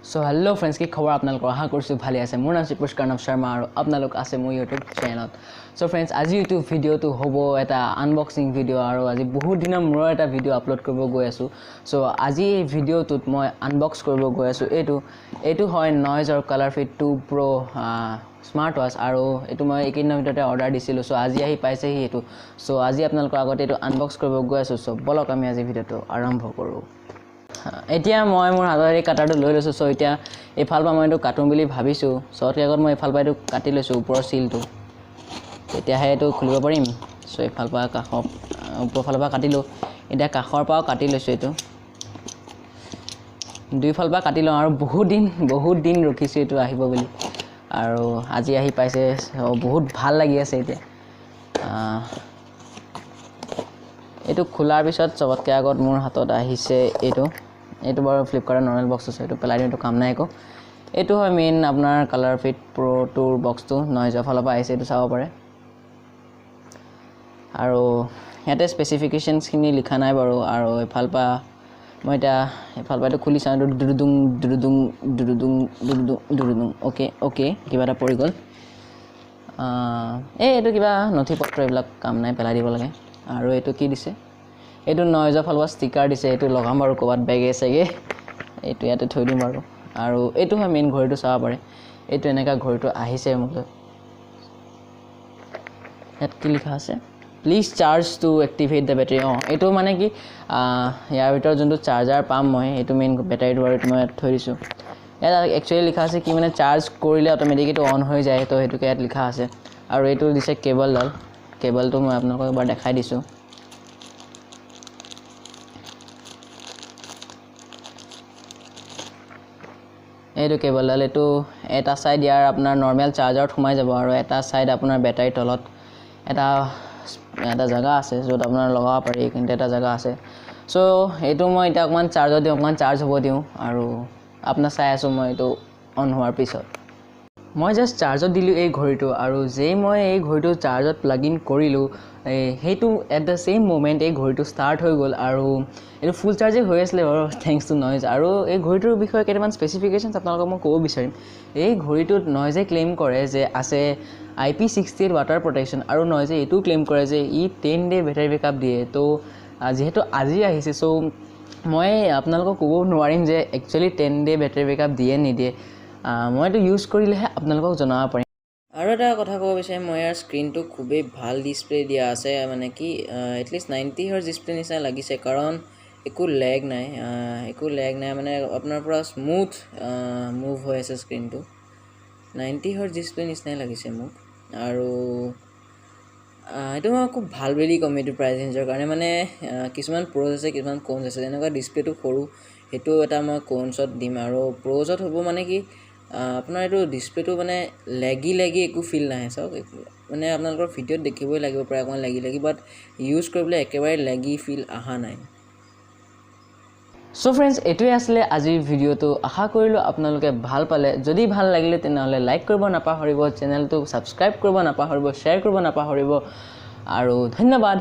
So hello friends की खबर आपनालोक आशा करिछु भाले आछे मोर नाम श्रीपुष कर्णव शर्मा और आपनालोक आछे मोर यूट्यूब चैनल। सो फ्रेंड्स आज यूट्यूब भिडिओ तो होबो एटा अनबॉक्सिंग भिडिओ और आज बहुत दिन मोर एटा भिडिओ अपलोड करबो गय आछू। सो आज এই ভিডিওটোত মই আনবক্স কৰিব গৈ আছো। এটো হয় নয়েজ और color fit 2 pro smart watch আৰু এটো মই একেদিনৰ ভিতৰতে অৰ্ডাৰ দিছিলো। সো আজি আহি পাইছেহি এটো। সো আজি আপোনালোকৰ আগতে এটো আনবক্স কৰিব গৈ আছো। সো বলক আমি আজি ভিডিওটো আৰম্ভ কৰো। এতিয়া মই মোৰ হাতৰে কাটাৰটো লৈ লৈছো। সো এতিয়া এফাল পা মই এটো কাটুম বুলি ভাবিছো। সৰকে আগত মই এফাল পা এটো কাটি লৈছো ওপৰৰ সিলটো। এতিয়া হে এটো খুলিব পাৰিম। সো এফাল পা কাখৰ ওপৰ ফালৰ পা কাটিলো। এতিয়া কাখৰ পাও কাটি লৈছো এটো। দুই ফাল পা কাটি ল আৰু বহুত দিন ৰখিছো এটো আহিব বুলি। আৰু আজি আহি পাইছে। বহুত ভাল লাগি আছে এতিয়া। এটো খোলাৰ পিছত সবতকে আগত মোৰ হাতত আহিছে এটো বাৰু ফ্লিপকাৰ্টৰ নৰ্মেল বক্স আছে। এটো পেলাই দিও, এটো কাম নাই একো। এটো হয় মেইন আপোনাৰ কালাৰ ফিট প্ৰো 2 বক্সটো নয়েজৰ ফালৰ পৰা আহিছে। এটো চাব পাৰে আৰু ইয়াতে স্পেসিফিকেশনস খিনি লিখা নাই বাৰু। আৰু এফাল পা মই এটা এফাল পা এটো খুলি চাও। দুৰুদুং ওকে কিবা এটা পৰি গল। এটো কিবা নথিপত্ৰ এইবিলাক কাম নাই, পেলাই দিব লাগে। আৰু এটো কি দিছে, এটো নয়েজৰ ফালৰ পৰা ষ্টিকাৰ দিছে। এটো লগাম বাৰু কবাত বেগে সেগে। এটো ইয়াতে থৈ দিম বাৰু। আৰু এটো হয় মেইন ঘড়ীটো চাব পাৰে। এটো এনেকা ঘড়ীটো আহিছে মোক। ইয়াত কি লিখা আছে, please charge to activate the battery. এটো মানে কি ইয়াৰ ভিতৰত যোনটো চাৰ্জাৰ পাম মই, এটো মেইন বেটাৰীটো বাৰু মই থৈ দিছো। ইয়াত একচুয়ালি লিখা আছে কি মানে চাৰ্জ কৰিলে অটোমেটিক এটো অন হৈ যায়। তো হেতুকে ইয়াত লিখা আছে। আৰু এটো দিছে কেবলডাল। কেবলটো মই আপোনালোকক এবাৰ দেখাই দিছো। এটো কেবলডাল। এটো এটা সাইড ইয়াৰ আপোনাৰ নৰমাল চাৰ্জাৰত সোমাই যাব আৰু এটা সাইড আপোনাৰ বেটাৰী তলত এটা জায়গা আছে য'ত আপোনাৰ লগাব পাৰি। কিন্তু এটা জায়গা আছে। সো এটো মই এটা অকমান চাৰ্জত দিও, অকমান চাৰ্জ হ'ব দিও। আৰু আপোনাৰ চাই আছো মই এটো অন হোৱাৰ পিছত মই জাস্ট চাৰ্জত দিলো এই ঘড়ীটো। আৰু যেই মই এই ঘড়ীটো চাৰ্জত প্লাগ ইন কৰিলো, হেতু এট দ্য সেম মোমেন্ট এই ঘড়ীটো স্টাৰ্ট হৈ গল। আৰু এটো ফুল চাৰ্জে হৈ আছিল বাৰু থ্যাঙ্কস টু নয়েজ। আৰু এই ঘড়ীটোৰ বিষয়ে কেইটামান স্পেসিফিকেশনস আপোনালোকক মই ক'ব বিচাৰিম। এই ঘড়ীটোত নয়েজে ক্লেইম কৰে যে আছে IP68 ওয়াটাৰ প্ৰটেকশন। আৰু নয়েজে এটো ক্লেইম কৰে যে ই 10 ডে বেটাৰী বেকআপ দিয়ে। তো যেহেতু আজি আহিছে, সো মই আপোনালোকক ক'ব নোৱাৰিম যে একচুয়ালি 10 ডে বেটাৰী বেকআপ দিয়ে নিদিয়ে। মই এটো ইউজ কৰিলেহে আপোনালোকক জনাব পাৰিম। আৰু এটা কথা ক'ব বিচাৰিম, মই ইয়াৰ স্ক্ৰীনটো খুবেই ভাল ডিসপ্লে দিয়া আছে। মানে কি এটলিষ্ট 90 হাৰ্জ ডিসপ্লে নিচিনা লাগিছে। কাৰণ একো লেগ নাই মানে আপোনাৰ পুৰা স্মুথ মুভ হৈ আছে স্ক্ৰীনটো। 90 হাৰ্জ ডিসপ্লে নিচিনাই লাগিছে মোক। আৰু এটো মই খুব ভাল বুলি কম এটো প্ৰাইস ৰেঞ্জৰ কাৰণে। মানে কিছুমান প্ৰ'জ আছে, কিছুমান কোনছ আছে। যেনেকুৱা ডিসপ্লেটো সৰু, হেতু এটা মই কোনছত দিম। আৰু প্ৰ'জত হ'ব মানে কি আপোনাৰ এটো ডিসপ্লেটো মানে লেগি একো ফিল নাহে। চাওক মানে আপোনালোকৰ ভিডিওত দেখিবই লাগিব প্ৰায় অকমান লেগি বাট ইউজ কৰিবলৈ একেবাৰে লেগি ফিল আহা নাই। সো ফ্ৰেন্ডস এটোই আসলে আজিৰ ভিডিওটো। আশা কৰিলো আপোনালোকে ভাল পালে। যদি ভাল লাগিলে তেনেহলে লাইক কৰিব নাপাহৰিব, চেনেলটো সাবস্ক্ৰাইব কৰিব নাপাহৰিব, শ্বেয়াৰ কৰিব নাপাহৰিব। আৰু ধন্যবাদ।